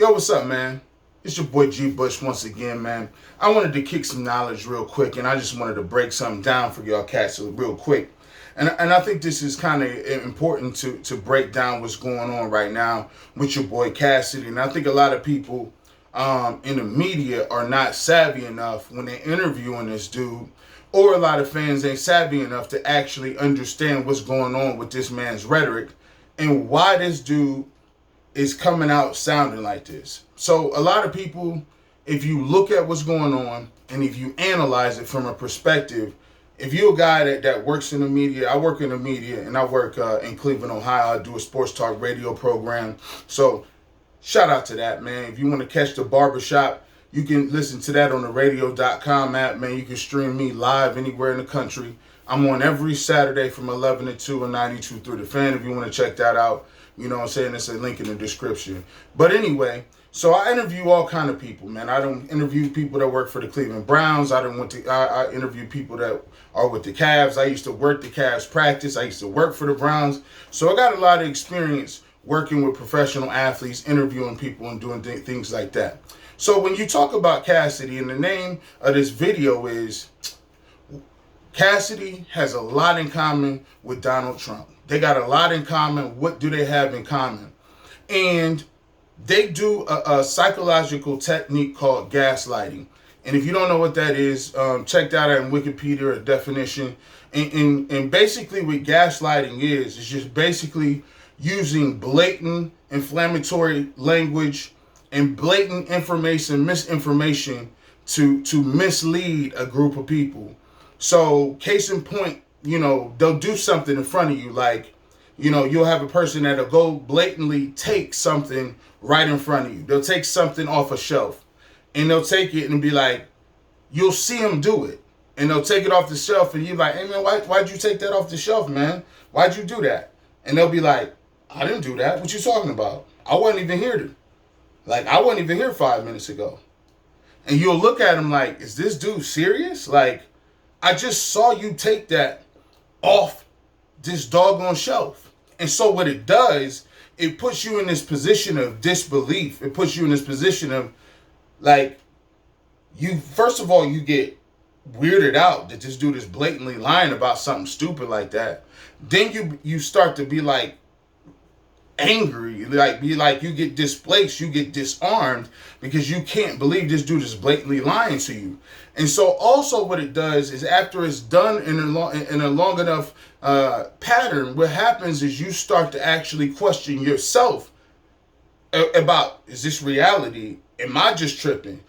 Yo, what's up, man? It's your boy G Bush once again, man. I wanted to kick some knowledge real quick, and I just wanted to break something down for y'all cats real quick. And I think this is kind of important to break down what's going on right now with your boy Cassidy. And I think a lot of people in the media are not savvy enough when they're interviewing this dude, or a lot of fans ain't savvy enough to actually understand what's going on with this man's rhetoric and why this dude is coming out sounding like this. So a lot of people, if you look at what's going on and if you analyze it from a perspective, if you're a guy that works in the media, I work in the media and I work in Cleveland, Ohio. I do a sports talk radio program. So shout out to that, man. If you want to catch the Barbershop, you can listen to that on the radio.com app, man. You can stream me live anywhere in the country. I'm on every Saturday from 11 to 2 and 92 through the fan. If you want to check that out, you know what I'm saying? It's a link in the description. But anyway, so I interview all kind of people, man. I don't interview people that work for the Cleveland Browns. I interview people that are with the Cavs. I used to work the Cavs practice. I used to work for the Browns. So I got a lot of experience working with professional athletes, interviewing people and doing things like that. So when you talk about Cassidy, and the name of this video is Cassidy has a lot in common with Donald Trump. They got a lot in common. What do they have in common? And they do a psychological technique called gaslighting. And if you don't know what that is, check that out in Wikipedia, a definition. And basically what gaslighting is just basically using blatant inflammatory language and blatant misinformation to mislead a group of people. So case in point, you know, they'll do something in front of you, like, you know, you'll have a person that'll go blatantly take something right in front of you. They'll take something off a shelf and they'll take it and be like, you'll see them do it. And they'll take it off the shelf and you're like, hey man, why'd you take that off the shelf, man? Why'd you do that? And they'll be like, I didn't do that. What you talking about? I wasn't even here. I wasn't even here 5 minutes ago. And you'll look at him like, is this dude serious? Like, I just saw you take that off this doggone shelf. And so what it does, it puts you in this position of disbelief. It puts you in this position of, like, you, first of all, you get weirded out that this dude is blatantly lying about something stupid like that. Then you start to be like angry, you get displaced, you get disarmed because you can't believe this dude is blatantly lying to you. And so also what it does is after it's done in a long enough pattern, what happens is you start to actually question yourself about, is this reality? Am I just tripping?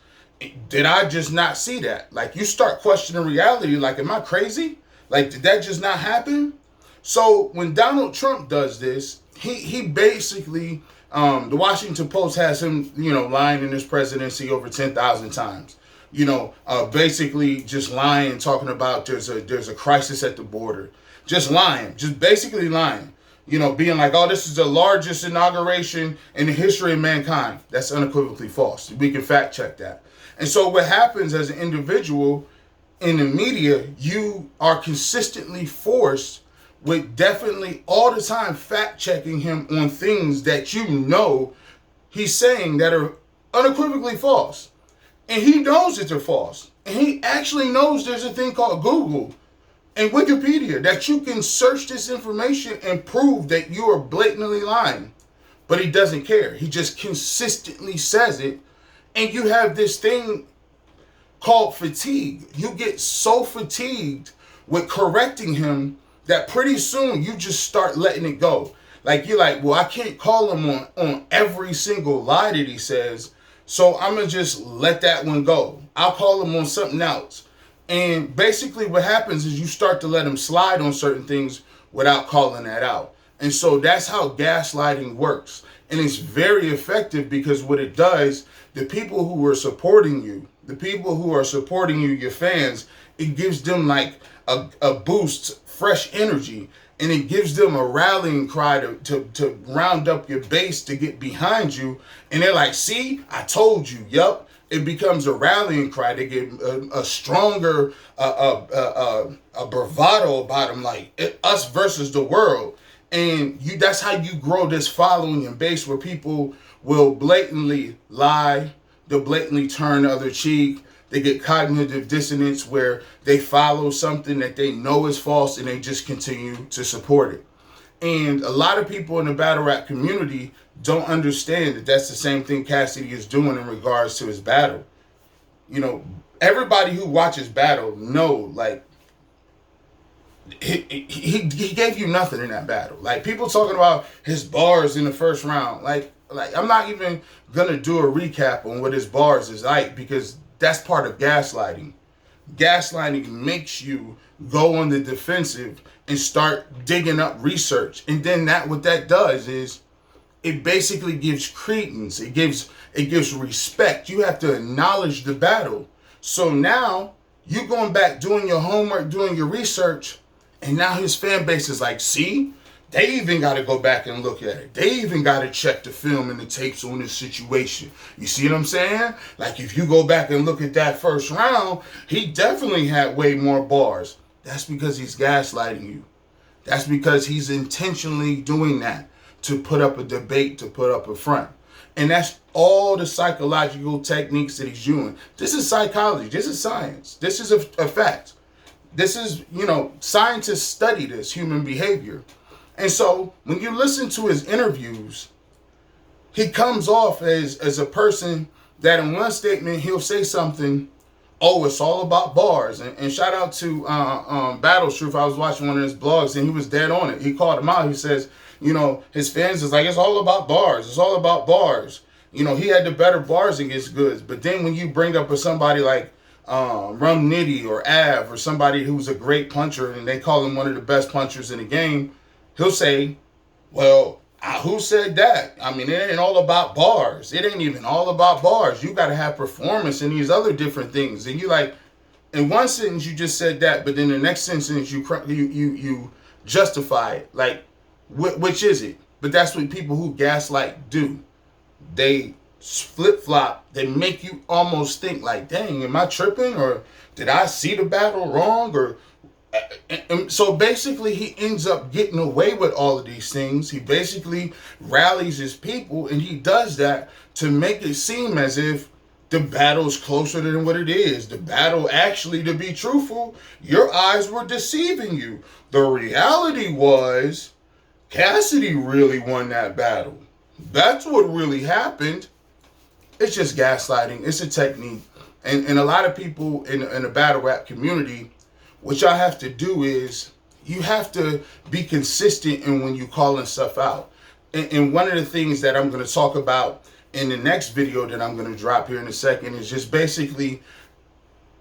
Did I just not see that? Like, you start questioning reality, like, am I crazy? Like, did that just not happen? So when Donald Trump does this, he basically, the Washington Post has him, you know, lying in his presidency over 10,000 times. You know, basically just lying, talking about there's a crisis at the border. Just lying, just basically lying. You know, being like, oh, this is the largest inauguration in the history of mankind. That's unequivocally false. We can fact check that. And so what happens as an individual in the media, you are consistently forced with definitely all the time fact checking him on things that you know he's saying that are unequivocally false. And he knows that they're false. And he actually knows there's a thing called Google and Wikipedia that you can search this information and prove that you are blatantly lying. But he doesn't care. He just consistently says it. And you have this thing called fatigue. You get so fatigued with correcting him that pretty soon you just start letting it go. Like, you're like, well, I can't call him on every single lie that he says, so I'm going to just let that one go. I'll call him on something else. And basically what happens is you start to let him slide on certain things without calling that out. And so that's how gaslighting works. And it's very effective because what it does, the people who are supporting you, your fans, it gives them like a boost, fresh energy, and it gives them a rallying cry to round up your base to get behind you. And they're like, see, I told you, yup. It becomes a rallying cry. They get a stronger a bravado about them, like us versus the world. And that's how you grow this following and base, where people will blatantly lie, they'll blatantly turn the other cheek, they get cognitive dissonance where they follow something that they know is false and they just continue to support it. And a lot of people in the battle rap community don't understand that that's the same thing Cassidy is doing in regards to his battle. You know, everybody who watches battle know, like, he gave you nothing in that battle. Like, people talking about his bars in the first round. Like I'm not even gonna do a recap on what his bars is like, because that's part of gaslighting. Gaslighting makes you go on the defensive and start digging up research, and then what that does is it basically gives credence. It gives respect. You have to acknowledge the battle. So now you going back, doing your homework, doing your research, and now his fan base is like, see, they even got to go back and look at it. They even got to check the film and the tapes on this situation. You see what I'm saying? Like, if you go back and look at that first round, he definitely had way more bars. That's because he's gaslighting you. That's because he's intentionally doing that to put up a debate, to put up a front. And that's all the psychological techniques that he's doing. This is psychology. This is science. This is a fact. This is, scientists study this, human behavior. And so when you listen to his interviews, he comes off as a person that in one statement, he'll say something, oh, it's all about bars. And shout out to Battle Truth. I was watching one of his blogs and he was dead on it. He called him out. He says, his fans is like, it's all about bars. It's all about bars. He had the better bars against Goods. But then when you bring up somebody like Rum Nitty or Av, or somebody who's a great puncher and they call him one of the best punchers in the game, he'll say, well, who said that? I mean, it ain't all about bars. It ain't even all about bars. You got to have performance and these other different things. And you, like, in one sentence you just said that, but then the next sentence you justify it. Like, which is it? But that's what people who gaslight do. They flip-flop. They make you almost think like, dang, am I tripping? Or did I see the battle wrong? Or and so basically he ends up getting away with all of these things. He basically rallies his people, and he does that to make it seem as if the battle's closer than what it is. The battle, actually, to be truthful, your eyes were deceiving you. The reality was Cassidy really won that battle. That's what really happened. It's just gaslighting. It's a technique. And a lot of people in the battle rap community, what y'all have to do is you have to be consistent in when you calling stuff out. And one of the things that I'm going to talk about in the next video that I'm going to drop here in a second is just basically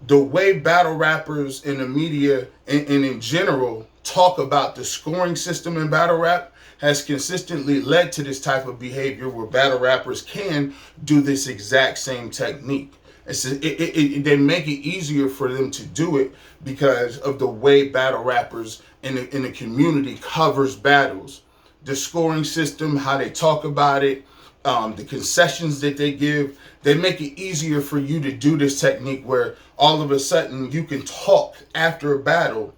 the way battle rappers in the media and in general talk about the scoring system in battle rap has consistently led to this type of behavior where battle rappers can do this exact same technique. They make it easier for them to do it because of the way battle rappers in the community covers battles. The scoring system, how they talk about it, the concessions that they give, they make it easier for you to do this technique where all of a sudden you can talk after a battle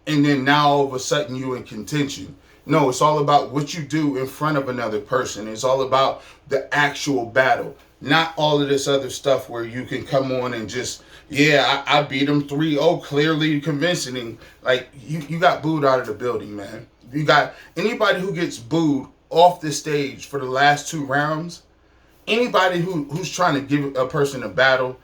and then now all of a sudden you're in contention. No, it's all about what you do in front of another person. It's all about the actual battle. Not all of this other stuff where you can come on and just, I beat him 3-0, clearly convincing. Like, you got booed out of the building, man. You got anybody who gets booed off the stage for the last 2 rounds, anybody who's trying to give a person a battle,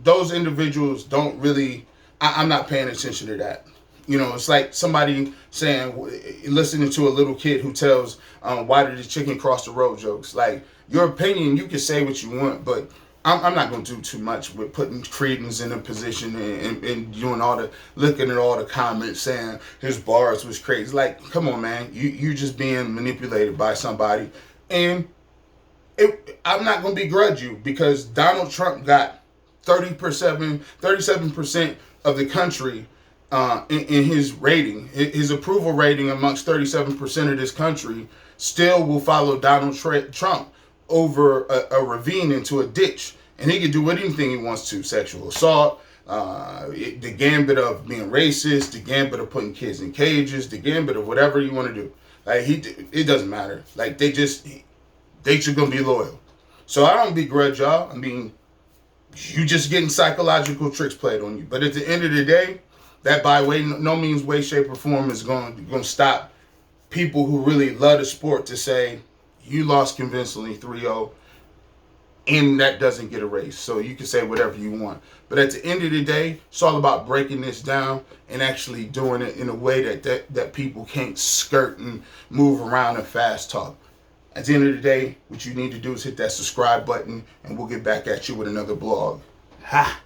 those individuals don't really, I'm not paying attention to that. It's like somebody saying, listening to a little kid who tells, why did the chicken cross the road jokes. Like, your opinion, you can say what you want, but I'm not going to do too much with putting credence in a position and doing looking at all the comments saying his bars was crazy. Like, come on, man. You just being manipulated by somebody. And I'm not going to begrudge you because Donald Trump got 37% of the country in his rating. His approval rating amongst 37% of this country still will follow Donald Trump over a ravine into a ditch. And he can do anything he wants to. Sexual assault, the gambit of being racist, the gambit of putting kids in cages, the gambit of whatever you want to do. Like it doesn't matter. Like they just gonna be loyal. So I don't begrudge y'all. I mean, you just getting psychological tricks played on you. But at the end of the day, that by no means, way, shape, or form is going to stop people who really love the sport to say you lost convincingly 3-0, and that doesn't get erased. So you can say whatever you want. But at the end of the day, it's all about breaking this down and actually doing it in a way that people can't skirt and move around and fast talk. At the end of the day, what you need to do is hit that subscribe button, and we'll get back at you with another blog. Ha!